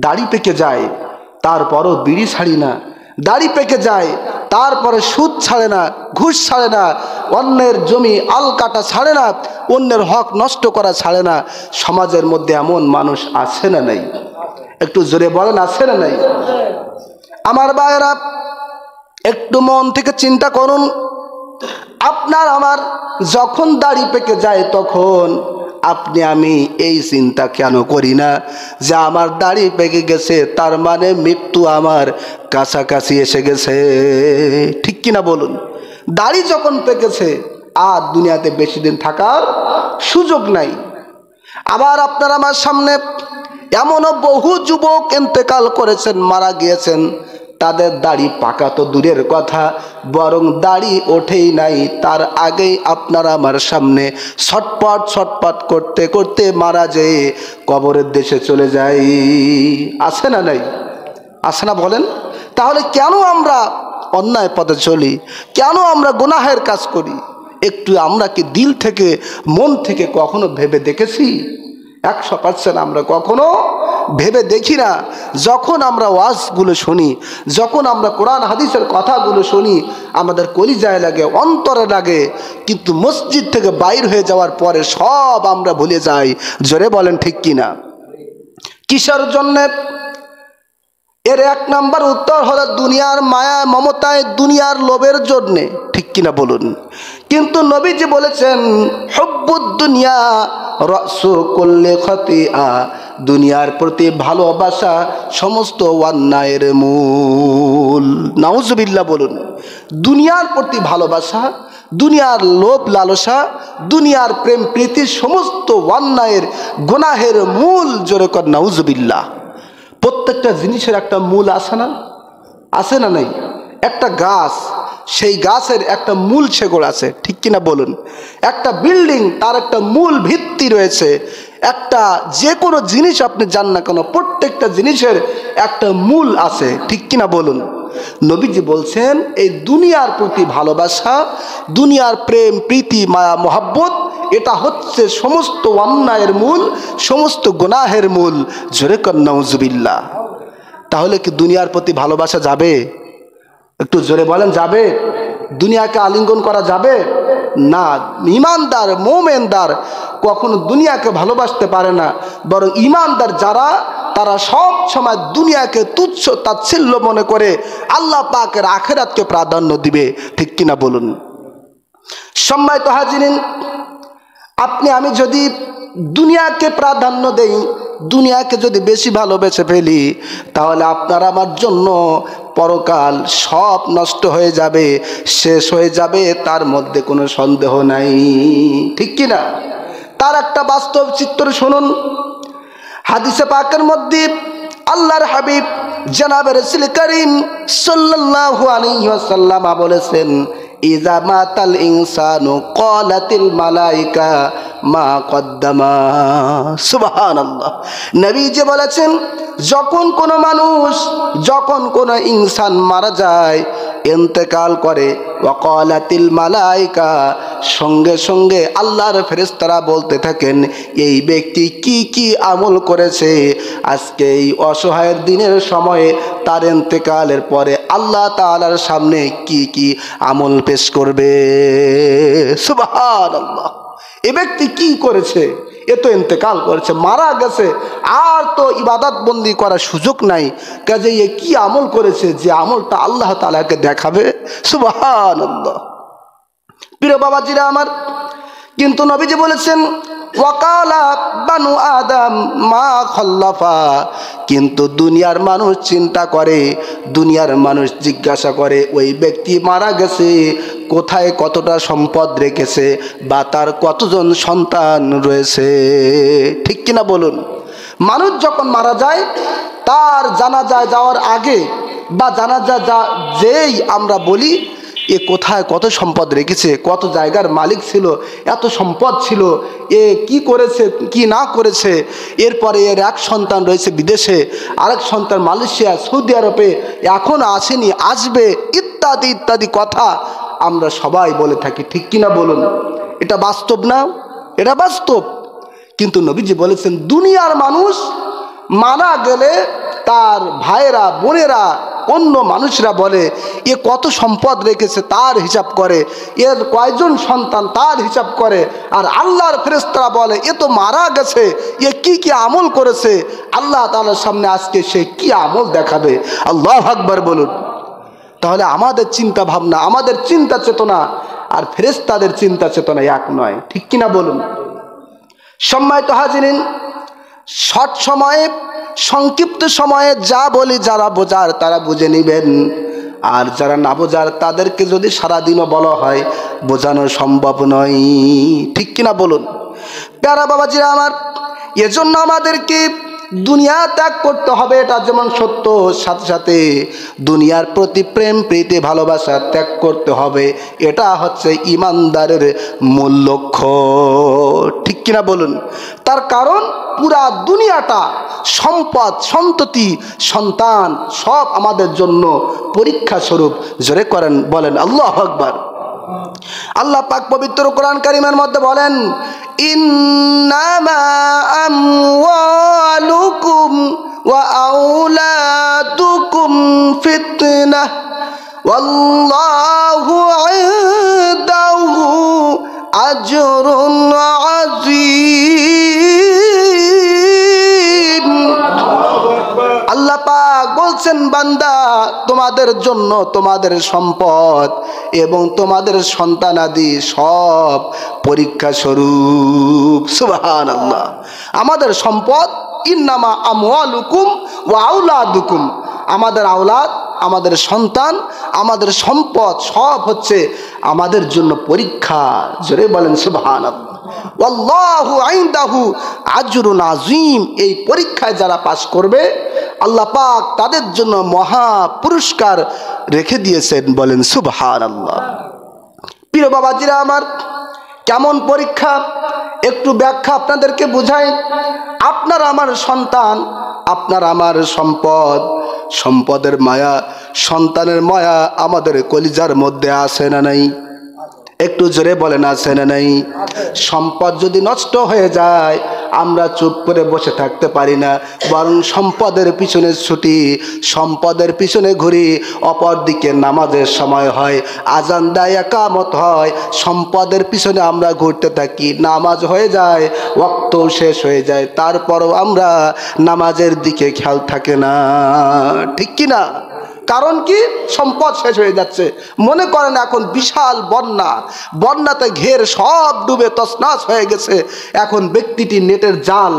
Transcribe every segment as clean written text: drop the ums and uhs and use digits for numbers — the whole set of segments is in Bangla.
দাড়ি পেকে যায় তারপরও বিড়ি ছাড়ি না, দাড়ি পেকে যায় তারপরে সুদ ছাড়ে না, ঘুষ ছাড়ে না, অন্যের জমি আল কাটা ছাড়ে না, অন্যের হক নষ্ট করা ছাড়ে না। সমাজের মধ্যে এমন মানুষ আছে না নাই? একটু জোরে বলেন, আছে না নাই? আমার ভাইয়েরা, একটু মন থেকে চিন্তা করুন, আপনার আমার যখন দাড়ি পেকে যায় তখন আপনি আমি এই চিন্তা কেন করি না যে আমার দাড়ি পেকে গেছে, তার মানে মৃত্যু আমার কাছাকাছি এসে গেছে? ঠিক কিনা বলুন? দাড়ি যখন পেকেছে আর দুনিয়াতে বেশি দিন থাকার সুযোগ নাই। আবার আপনার আমার সামনে এমনও বহু যুবক ইন্তেকাল করেছেন, মারা গিয়েছেন, তাদের দাড়ি পাকা তো দূরের কথা, বরং দাড়ি ওঠেই নাই, তার আগেই আপনারা আমার সামনে ছটপট ছটপট করতে করতে মারা যেয়ে কবরের দেশে চলে যায়। আছে না নাই? আছে না বলেন? তাহলে কেন আমরা অন্যায় পথে চলি? কেন আমরা গুনাহের কাজ করি? একটু আমরা কি দিল থেকে, মন থেকে কখনো ভেবে দেখেছি? 100% আমরা কখনো ভেবে দেখি না। যখন আমরা ওয়াজগুলো শুনি, যখন আমরা কোরআন হাদিসের কথাগুলো শুনি, আমাদের কলিজায় লাগে, অন্তরে লাগে, কিন্তু মসজিদ থেকে বাইর হয়ে যাওয়ার পরে সব আমরা ভুলে যাই। জোরে বলেন ঠিক কিনা? কিসের জন্যে? এর 1 নাম্বার উত্তর হলো দুনিয়ার মায়া মমতায়, দুনিয়ার লোভের জন্যে। ঠিক কিনা বলুন? কিন্তু নবীজি বলেছেন, হুব্বুদ দুনিয়া রাসু কুল্লি খাতিয়া, দুনিয়ার প্রতি ভালোবাসা সমস্ত অন্যায়ের মূল। নাউজুবিল্লাহ বলুন। দুনিয়ার প্রতি ভালোবাসা, দুনিয়ার লোভ লালসা, দুনিয়ার প্রেম প্রীতি সমস্ত অন্যায়ের গুনাহের মূল। জোরে কর নাউজুবিল্লাহ। প্রত্যেকটা জিনিসের একটা মূল আছে না? আছে না নাই? একটা গাছ, সেই গাছের একটা মূল শেকড় আছে। ঠিক কিনা বলুন? একটা বিল্ডিং, তার একটা মূল ভিত্তি রয়েছে। একটা যে কোনো জিনিস আপনি জান না কেন, প্রত্যেকটা জিনিসের একটা মূল আছে। ঠিক কিনা বলুন? নবীজি বলছেন, এই দুনিয়ার প্রতি ভালোবাসা, দুনিয়ার প্রেম প্রীতি মায়া মহাব্বত, এটা হচ্ছে সমস্ত অন্যায়ের মূল, সমস্ত গুনাহের মূল। জোরে কর নাউজুবিল্লাহ। তাহলে কি দুনিয়ার প্রতি ভালোবাসা যাবে? একটু জোরে বলেন, যাবে? দুনিয়াকে আলিঙ্গন করা যাবে না। ঈমানদার মুমিনদার কখনো দুনিয়াকে ভালোবাসতে পারে না, বরং ঈমানদার যারা, তারা সব সময় দুনিয়াকে তুচ্ছ তাচ্ছিল্য মনে করে আল্লাহ পাকের আখিরাতকে প্রাধান্য দিবে। ঠিক কিনা বলুন? সম্মানিত হাজিরিন, আপনি আমি যদি দুনিয়াকে প্রাধান্য দেই, দুনিয়াকে যদি বেশি ভালোবেসে ফেলি, তাহলে আপনার আমার জন্য পরকাল সব নষ্ট হয়ে যাবে, শেষ হয়ে যাবে, তার মধ্যে কোনো সন্দেহ নাই। ঠিক কিনা? তার একটা বাস্তব চিত্র শুনুন। হাদিসে পাকের মধ্যে আল্লাহর হাবিব জনাবে রাসূল করিম সাল্লাল্লাহু আলাইহি ওয়াসাল্লাম বলেছেন, ইযা মাতাল ইনসানু ক্বালাতিল মালাইকা মা কদ্দামা। সুবহানাল্লাহ। নবীজি বলেছেন, যখন কোনো মানুষ, যখন কোনো ইনসান মারা যায়, ইন্তেকাল করে, ওয়াকালাতিল মালাইকা, সঙ্গে সঙ্গে আল্লাহর ফেরেশতারা বলতে থাকেন, এই ব্যক্তি কি কি আমল করেছে, আজকে এই অসহায়ের দিনের সময়ে তার ইন্তেকালের পরে আল্লাহ তাআলার সামনে কি কি আমল পেশ করবে। সুবহানাল্লাহ। এ ব্যক্তি কি করেছে? এ তো ইন্তেকাল করেছে, মারা গেছে, আর তো ইবাদত বন্দি করার সুযোগ নাই। কাজে এ কি আমল করেছে যে আমলটা আল্লাহ তাআলাকে দেখাবে? সুবহানাল্লাহ। প্রিয় বাবাজিরা আমার, কিন্তু নবীজি বলেছেন, ওয়াকালা বানু আদম মা খল্লাফা। কিন্তু দুনিয়ার মানুষ চিন্তা করে, দুনিয়ার মানুষ জিজ্ঞাসা করে, ওই ব্যক্তি মারা গেছে, কোথায় কতটা সম্পদ রেখেছে, বা তার কতজন সন্তান রয়েছে। ঠিক কিনা বলুন? মানুষ যখন মারা যায়, তার জানাজায় যাওয়ার আগে বা জানাজা যেই আমরা বলি, এ কোথায় কত সম্পদ রেখেছে, কত জায়গার মালিক ছিল, এত সম্পদ ছিল, এ কি করেছে কি না করেছে, এরপরে এর এক সন্তান রয়েছে বিদেশে, আরেক সন্তান মালয়েশিয়া, সৌদি আরবে, এখন আসেনি, আসবে, ইত্যাদি ইত্যাদি কথা আমরা সবাই বলে থাকি। ঠিক কিনা বলুন? এটা বাস্তব না? এটা বাস্তব। কিন্তু নবীজি বলেছেন, দুনিয়ার মানুষ মারা গেলে তার ভাইয়েরা বোনেরা অন্য মানুষরা বলে এ কত সম্পদ রেখেছে তার হিসাব করে, এর কয়জন সন্তান তার হিসাব করে। আর আল্লাহর ফেরেশতারা বলে এ তো মারা গেছে, এ কি কি আমল করেছে। আল্লাহ তাআলার সামনে আজকে সে কি আমল দেখাবে। আল্লাহু আকবার বলুন। তাহলে আমাদের চিন্তা ভাবনা, আমাদের চিন্তা চেতনা আর ফেরেশতাদের চিন্তা চেতনা এক নয়, ঠিক কিনা বলুন। সম্মানিত হাজিরিন, শর্ট সময়ে সংক্ষিপ্ত সময়ে যা বলি যারা বোঝার তারা বুঝে নেবেন, আর যারা না বোঝার তাদেরকে যদি সারাদিনও বলা হয় বোঝানো সম্ভব নয়, ঠিক কিনা বলুন। প্যারা বাবাজিরা আমার, এজন্য আমাদেরকে দুনিয়া ত্যাগ করতে হবে, এটা যেমন সত্য, সাথে সাথে দুনিয়ার প্রতি প্রেম প্রীতি ভালোবাসা ত্যাগ করতে হবে। এটা হচ্ছে ইমানদারের মূল লক্ষ্য, ঠিক কিনা বলুন। তার কারণ পুরা দুনিয়াটা সম্পদ সন্ততি সন্তান সব আমাদের জন্য পরীক্ষা স্বরূপ। জোরে করেন বলেন আল্লাহু আকবার। আল্লাহ পাক পবিত্র কোরআন কারীমের মধ্যে বলেন, ইন্নামা আমওয়ালুকুম ওয়া আওলাদুকুম ফিতনাহ ওয়াল্লাহু ইনদাহু আজরুন আযীম। আল্লাহ পাক বলছেন, বান্দা তোমাদের জন্য তোমাদের সম্পদ এবং তোমাদের সন্তানাদি সব পরীক্ষা স্বরূপ। সুবহানাল্লাহ। আমাদের সম্পদ ইন্নামা আমওয়ালুকুম ওয়া আওলাদুকুম, আমাদের আওলাদ, আমাদের সন্তান, আমাদের সম্পদ সব হচ্ছে আমাদের জন্য পরীক্ষা। জোরে বলেন সুবহানাল্লাহ। ওয়াল্লাহু ইনদাহু আজরুন আযীম। এই পরীক্ষায় যারা পাস করবে আল্লাহ পাক তাদের জন্য মহা পুরস্কার রেখে দিয়েছেন, বলেন সুবহানাল্লাহ। প্রিয় বাবাজিরা আমার, কেমন পরীক্ষা একটু ব্যাখ্যা আপনাদেরকে বুঝাই। আপনার আমার সন্তান, আপনার আমার সম্পদ, সম্পদের মায়া, সন্তানের মায়া আমাদের কলিজার মধ্যে আছে না নাই? একটু জোরে বলেন আছে না নাই? সম্পদ যদি নষ্ট হয়ে যায় আমরা চুপ করে বসে থাকতে পারি না, বরং সম্পদের পিছনে ছুটি, সম্পদের পিছনে ঘুরি। অপরদিকে নামাজের সময় হয়, আজান দেয়, একামত হয়, সম্পদের পিছনে আমরা ঘুরতে থাকি। নামাজ হয়ে যায়, ওয়াক্ত শেষ হয়ে যায়, তারপরও আমরা নামাজের দিকে খেয়াল থাকে না, ঠিক কি না? কারণ কি? সম্পদ শেষ হয়ে যাচ্ছে। মনে করেন এখন বিশাল বন্যা, বন্যাতে ঘের সব ডুবে তছনছ হয়ে গেছে। এখন ব্যক্তিটি নেটের জাল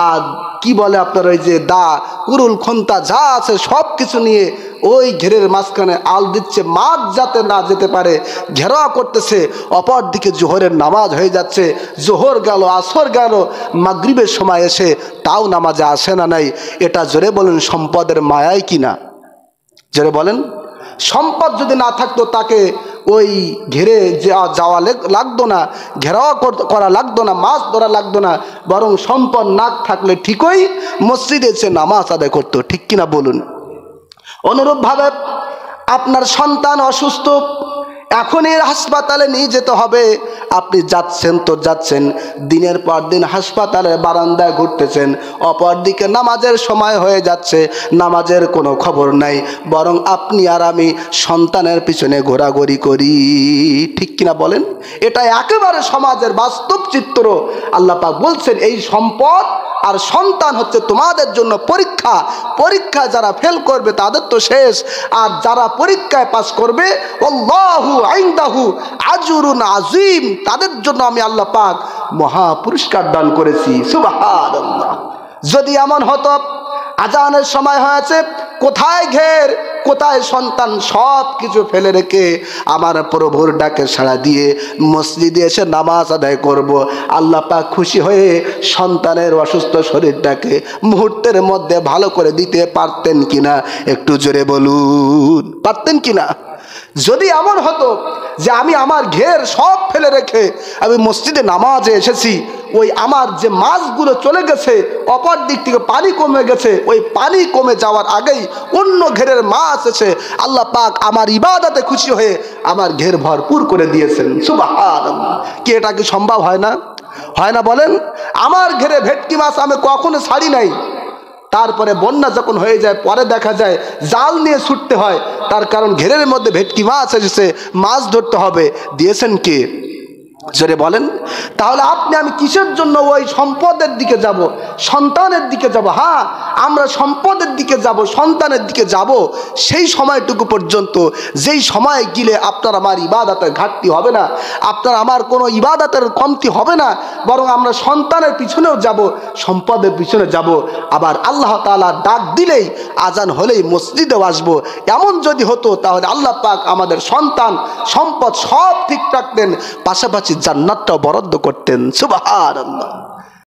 আর কি বলে আপনার ওই যে দা, কুরুল, খন্তা যা আছে সব কিছু নিয়ে ওই ঘেরের মাঝখানে আল দিচ্ছে, মাছ যাতে না যেতে পারে ঘেরাও করতেছে। অপর দিকে জোহরের নামাজ হয়ে যাচ্ছে, জোহর গেল, আসর গেল, মাগরিবের সময় এসে তাও নামাজে আসে না নাই। এটা জোরে বলেন সম্পদের মায়াই কিনা? জোরে বলেন। সম্পদ যদি না থাকতো তাকে ওই ঘেরে যাওয়া লাগতো না, ঘেরাও করা লাগতো না, মাছ ধরা লাগতো না, বরং সম্পদ না থাকলে ঠিকই মসজিদে এসে নামাজ আদায় করতো, ঠিক কিনা বলুন। অনুরূপভাবে আপনার সন্তান অসুস্থ, এখনই হাসপাতালে নিয়ে যেতে হবে। আপনি যাচ্ছেন তো যাচ্ছেন, দিনের পর দিন হাসপাতালের বারান্দায় ঘুরতেছেন, অপরদিকে নামাজের সময় হয়ে যাচ্ছে, নামাজের কোনো খবর নাই, বরং আপনি আর আমি সন্তানের পিছনে ঘোরাঘুরি করি, ঠিক কিনা বলেন। এটা একেবারে সমাজের বাস্তব চিত্র। আল্লাহ পাক বলছেন এই সম্পদ আর সন্তান হচ্ছে তোমাদের জন্য পরীক্ষা। পরীক্ষায় যারা ফেল করবে তাদের তো শেষ, আর যারা পরীক্ষায় পাস করবে আল্লাহু ইনদাহু আজরুন আযীম, তাদের জন্য আমি আল্লাহ পাক মহা পুরস্কার দান করেছি। সুবহানাল্লাহ। যদি এমন হতো আজানের সময় হয়েছে, কোথায় ঘের, কোথায় সন্তান, সব কিছু ফেলে রেখে আমার প্রভুর ডাকে সাড়া দিয়ে মসজিদে এসে নামাজ আদায় করব, আল্লাহ পাক খুশি হয়ে সন্তানের অসুস্থ শরীরটাকে মুহূর্তের মধ্যে ভালো করে দিতে পারতেন কিনা? একটু জোরে বলুন, পারতেন কিনা? যদি এমন হতো যে আমি আমার ঘের সব ফেলে রেখে আমি মসজিদে নামাজে এসেছি, ওই আমার যে মাছগুলো চলে গেছে, অপর দিক থেকে পানি কমে গেছে, ওই পানি কমে যাওয়ার আগেই অন্য ঘেরের মাছ এসে আল্লাহ পাক আমার ইবাদতে খুশি হয়ে আমার ঘের ভরপুর করে দিয়েছেন। সুবহানাল্লাহ। কি এটা কি সম্ভব হয় না? হয় না বলেন? আমার ঘেরে ভেটকি মাছ আমি কখনো ছাড়ি নাই, তারপরে বন্যা যখন হয়ে যায় পরে দেখা যায় জাল নিয়ে ছুটতে হয়, তার কারণ ঘেরের মধ্যে ভেটকি মাছ এসেছে, মাছ ধরতে হবে। দিয়েছেন কে? জোরে বলেন। তাহলে আপনি আমি কিসের জন্য ওই সম্পদের দিকে যাব, সন্তানের দিকে যাব? হ্যাঁ, আমরা সম্পদের দিকে যাব, সন্তানের দিকে যাব সেই সময়টুকু পর্যন্ত, যেই সময় গেলে আপনার আমার ইবাদতের ঘাটতি হবে না, আপনার আমার কোনো ইবাদতের কমতি হবে না, বরং আমরা সন্তানের পিছনেও যাব, সম্পদের পিছনে যাব। আবার আল্লাহ তাআলা ডাক দিলেই, আজান হলেই মসজিদেও আসবো। এমন যদি হতো তাহলে আল্লাহ পাক আমাদের সন্তান সম্পদ সব ঠিক রাখতেন, পাশাপাশি জান্নাতটাও বরাদ্দ করতেন। সুবহানাল্লাহ।